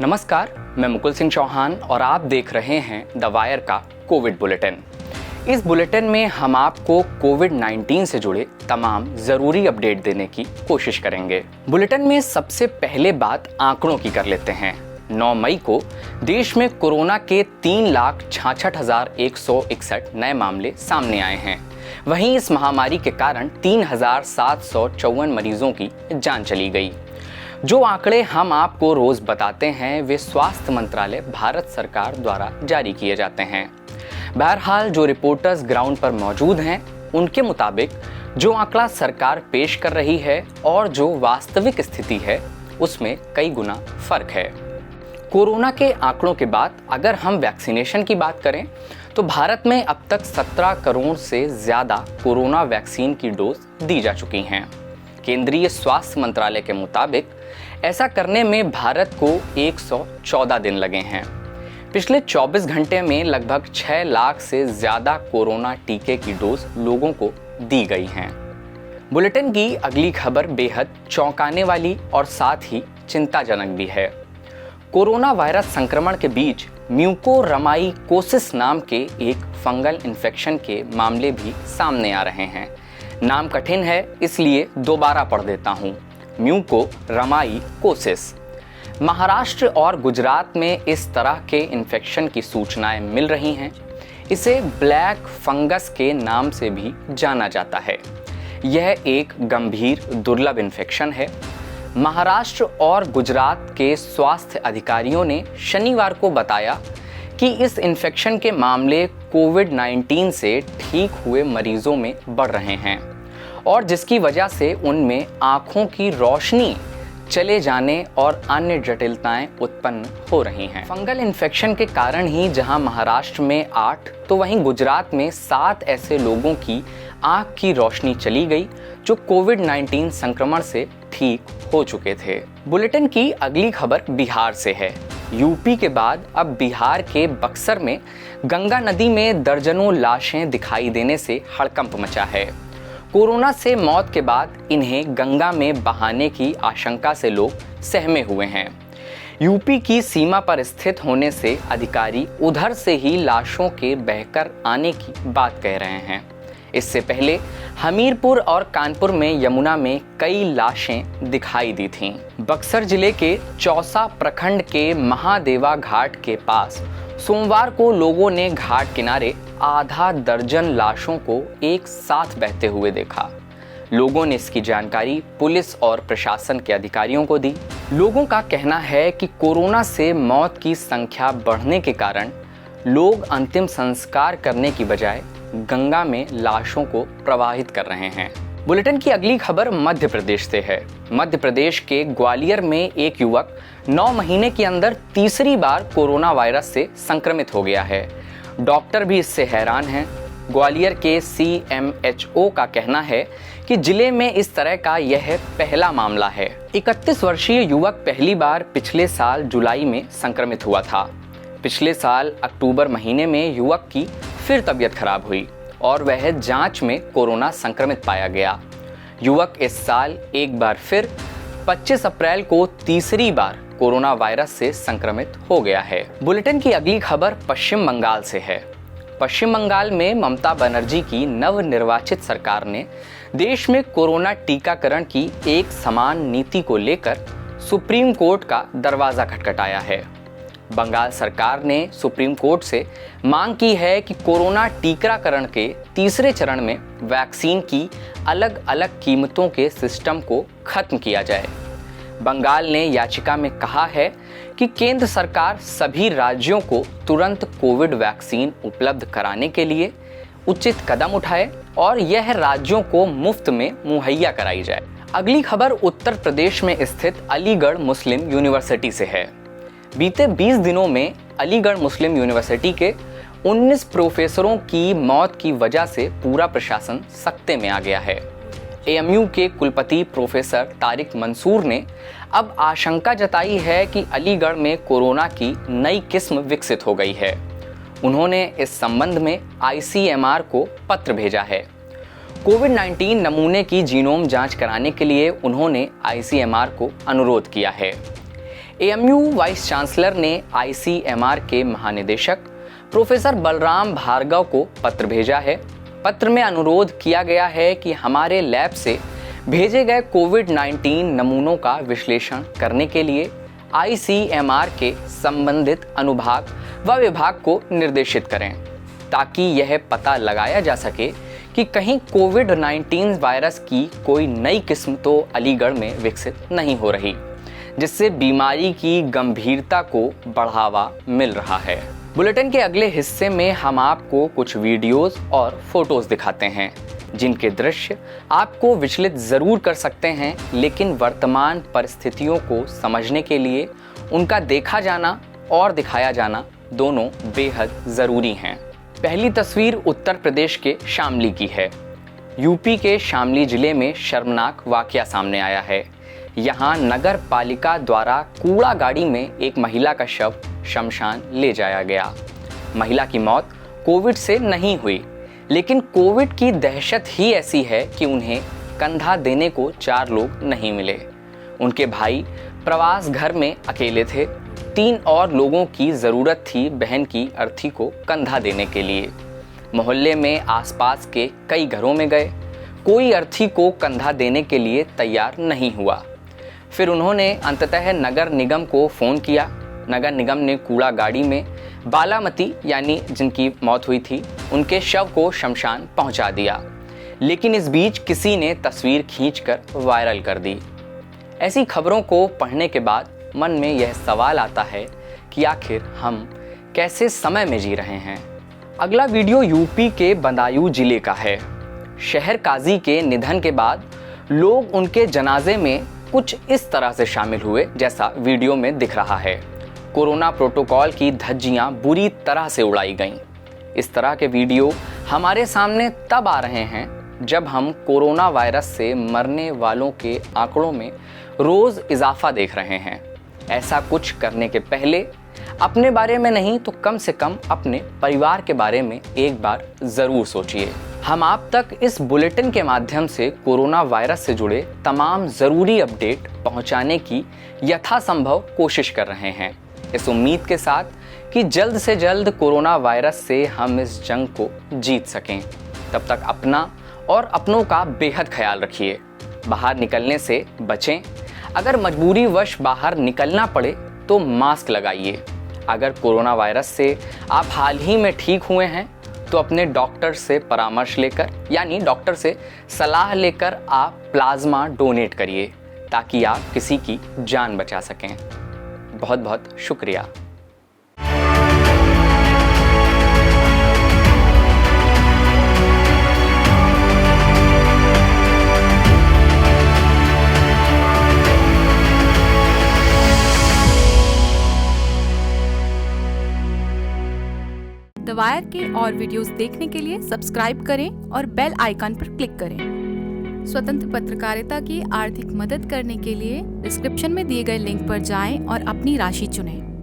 नमस्कार, मैं मुकुल सिंह चौहान और आप देख रहे हैं द वायर का कोविड बुलेटिन। इस बुलेटिन में हम आपको कोविड-19 से जुड़े तमाम ज़रूरी अपडेट देने की कोशिश करेंगे। बुलेटिन में सबसे पहले बात आंकड़ों की कर लेते हैं। 9 मई को देश में कोरोना के 3,66,161 नए मामले सामने आए हैं। वहीं इस महामारी के कारण 3,754 मरीजों की जान चली गई। जो आंकड़े हम आपको रोज बताते हैं वे स्वास्थ्य मंत्रालय भारत सरकार द्वारा जारी किए जाते हैं। बहरहाल जो रिपोर्टर्स ग्राउंड पर मौजूद हैं उनके मुताबिक जो आंकड़ा सरकार पेश कर रही है और जो वास्तविक स्थिति है उसमें कई गुना फर्क है। कोरोना के आंकड़ों के बाद अगर हम वैक्सीनेशन की बात करें तो भारत में अब तक 17 करोड़ से ज़्यादा कोरोना वैक्सीन की डोज दी जा चुकी हैं। केंद्रीय स्वास्थ्य मंत्रालय के मुताबिक ऐसा करने में भारत को 114 दिन लगे हैं। पिछले 24 घंटे में लगभग 6 लाख से ज़्यादा कोरोना टीके की डोज लोगों को दी गई हैं। बुलेटिन की अगली खबर बेहद चौंकाने वाली और साथ ही चिंताजनक भी है। कोरोना वायरस संक्रमण के बीच म्यूकोरमाइकोसिस नाम के एक फंगल इन्फेक्शन के मामले भी सामने आ रहे हैं। नाम कठिन है इसलिए दोबारा पढ़ देता हूँ। म्यूकोरमाइकोसिस। महाराष्ट्र और गुजरात में इस तरह के इन्फेक्शन की सूचनाएं मिल रही हैं। इसे ब्लैक फंगस के नाम से भी जाना जाता है। यह एक गंभीर दुर्लभ इन्फेक्शन है। महाराष्ट्र और गुजरात के स्वास्थ्य अधिकारियों ने शनिवार को बताया कि इस इन्फेक्शन के मामले कोविड-19 से ठीक हुए मरीजों में बढ़ रहे हैं और जिसकी वजह से उनमें आंखों की रोशनी चले जाने और अन्य जटिलताएं उत्पन्न हो रही हैं। फंगल इन्फेक्शन के कारण ही जहां महाराष्ट्र में 8 तो वहीं गुजरात में 7 ऐसे लोगों की आंख की रोशनी चली गई जो कोविड-19 संक्रमण से ठीक हो चुके थे। बुलेटिन की अगली खबर बिहार से है। यूपी के बाद अब बिहार के बक्सर में गंगा नदी में दर्जनों लाशें दिखाई देने से हड़कंप मचा है। कोरोना से मौत के बाद इन्हें गंगा में बहाने की आशंका से लोग सहमे हुए हैं। यूपी की सीमा पर स्थित होने से अधिकारी उधर से ही लाशों के बहकर आने की बात कह रहे हैं। इससे पहले हमीरपुर और कानपुर में यमुना में कई लाशें दिखाई दी थीं। बक्सर जिले के चौसा प्रखंड के महादेवा घाट के पास सोमवार को लोगों ने घाट किनारे आधा दर्जन लाशों को एक साथ बहते हुए देखा। लोगों ने इसकी जानकारी पुलिस और प्रशासन के अधिकारियों को दी। लोगों का कहना है कि कोरोना से मौत की संख्या बढ़ने के कारण लोग अंतिम संस्कार करने की बजाय गंगा में लाशों को प्रवाहित कर रहे हैं। बुलेटिन की अगली खबर मध्य प्रदेश से है। मध्य प्रदेश के ग्वालियर में एक युवक 9 महीने के अंदर तीसरी बार कोरोना वायरस से संक्रमित हो गया है। डॉक्टर भी इससे हैरान हैं। ग्वालियर के CMHO का कहना है कि जिले में इस तरह का यह पहला मामला है। 31 वर्षीय युवक पहली बार पिछले साल जुलाई में संक्रमित हुआ था। पिछले साल अक्टूबर महीने में युवक की फिर तबीयत खराब हुई और वह जांच में कोरोना संक्रमित पाया गया। युवक इस साल एक बार फिर 25 अप्रैल को तीसरी बार कोरोना वायरस से संक्रमित हो गया है। बुलेटिन की अगली खबर पश्चिम बंगाल से है। पश्चिम बंगाल में ममता बनर्जी की नवनिर्वाचित सरकार ने देश में कोरोना टीकाकरण की एक समान नीति को लेकर सुप्रीम कोर्ट का दरवाजा खटखटाया है। बंगाल सरकार ने सुप्रीम कोर्ट से मांग की है कि कोरोना टीकाकरण के तीसरे चरण में वैक्सीन की अलग अलग कीमतों के सिस्टम को खत्म किया जाए। बंगाल ने याचिका में कहा है कि केंद्र सरकार सभी राज्यों को तुरंत कोविड वैक्सीन उपलब्ध कराने के लिए उचित कदम उठाए और यह राज्यों को मुफ्त में मुहैया कराई जाए। अगली खबर उत्तर प्रदेश में स्थित अलीगढ़ मुस्लिम यूनिवर्सिटी से है। बीते 20 दिनों में अलीगढ़ मुस्लिम यूनिवर्सिटी के 19 प्रोफेसरों की मौत की वजह से पूरा प्रशासन सख्ते में आ गया है। AMU के कुलपति प्रोफेसर तारिक मंसूर ने अब आशंका जताई है कि अलीगढ़ में कोरोना की नई किस्म विकसित हो गई है। उन्होंने इस संबंध में ICMR को पत्र भेजा है। कोविड-19 नमूने की जीनोम जांच कराने के लिए उन्होंने ICMR को अनुरोध किया है। एएमयू वाइस चांसलर ने आईसीएमआर के महानिदेशक प्रोफेसर बलराम भार्गव को पत्र भेजा है। पत्र में अनुरोध किया गया है कि हमारे लैब से भेजे गए कोविड-19 नमूनों का विश्लेषण करने के लिए आईसीएमआर के संबंधित अनुभाग व विभाग को निर्देशित करें, ताकि यह पता लगाया जा सके कि कहीं कोविड-19 वायरस की कोई नई किस्म तो अलीगढ़ में विकसित नहीं हो रही, जिससे बीमारी की गंभीरता को बढ़ावा मिल रहा है। बुलेटिन के अगले हिस्से में हम आपको कुछ वीडियोस और फोटोज दिखाते हैं, जिनके दृश्य आपको विचलित जरूर कर सकते हैं, लेकिन वर्तमान परिस्थितियों को समझने के लिए उनका देखा जाना और दिखाया जाना दोनों बेहद ज़रूरी हैं। पहली तस्वीर उत्तर प्रदेश के शामली की है। यूपी के शामली जिले में शर्मनाक वाकया सामने आया है। यहाँ नगर पालिका द्वारा कूड़ा गाड़ी में एक महिला का शव शमशान ले जाया गया। महिला की मौत कोविड से नहीं हुई, लेकिन कोविड की दहशत ही ऐसी है कि उन्हें कंधा देने को 4 लोग नहीं मिले। उनके भाई प्रवास घर में अकेले थे। 3 और लोगों की ज़रूरत थी बहन की अर्थी को कंधा देने के लिए। मोहल्ले में आसपास के कई घरों में गए, कोई अर्थी को कंधा देने के लिए तैयार नहीं हुआ। फिर उन्होंने अंततः नगर निगम को फ़ोन किया। नगर निगम ने कूड़ा गाड़ी में बालामती यानी जिनकी मौत हुई थी उनके शव को शमशान पहुंचा दिया, लेकिन इस बीच किसी ने तस्वीर खींचकर वायरल कर दी। ऐसी खबरों को पढ़ने के बाद मन में यह सवाल आता है कि आखिर हम कैसे समय में जी रहे हैं। अगला वीडियो यूपी के बदायूं जिले का है। शहर काजी के निधन के बाद लोग उनके जनाजे में कुछ इस तरह से शामिल हुए जैसा वीडियो में दिख रहा है। कोरोना प्रोटोकॉल की धज्जियां बुरी तरह से उड़ाई गईं। इस तरह के वीडियो हमारे सामने तब आ रहे हैं जब हम कोरोना वायरस से मरने वालों के आंकड़ों में रोज इजाफा देख रहे हैं। ऐसा कुछ करने के पहले अपने बारे में नहीं तो कम से कम अपने परिवार के बारे में एक बार जरूर सोचिए। हम आप तक इस बुलेटिन के माध्यम से कोरोना वायरस से जुड़े तमाम जरूरी अपडेट पहुंचाने की यथासंभव कोशिश कर रहे हैं, इस उम्मीद के साथ कि जल्द से जल्द कोरोना वायरस से हम इस जंग को जीत सकें। तब तक अपना और अपनों का बेहद ख्याल रखिए। बाहर निकलने से बचें। अगर मजबूरीवश बाहर निकलना पड़े तो मास्क लगाइए। अगर कोरोना वायरस से आप हाल ही में ठीक हुए हैं तो अपने डॉक्टर से परामर्श लेकर यानी डॉक्टर से सलाह लेकर आप प्लाज्मा डोनेट करिए, ताकि आप किसी की जान बचा सकें। बहुत बहुत शुक्रिया। द वायर के और वीडियोस देखने के लिए सब्सक्राइब करें और बेल आइकन पर क्लिक करें। स्वतंत्र पत्रकारिता की आर्थिक मदद करने के लिए डिस्क्रिप्शन में दिए गए लिंक पर जाएं और अपनी राशि चुनें।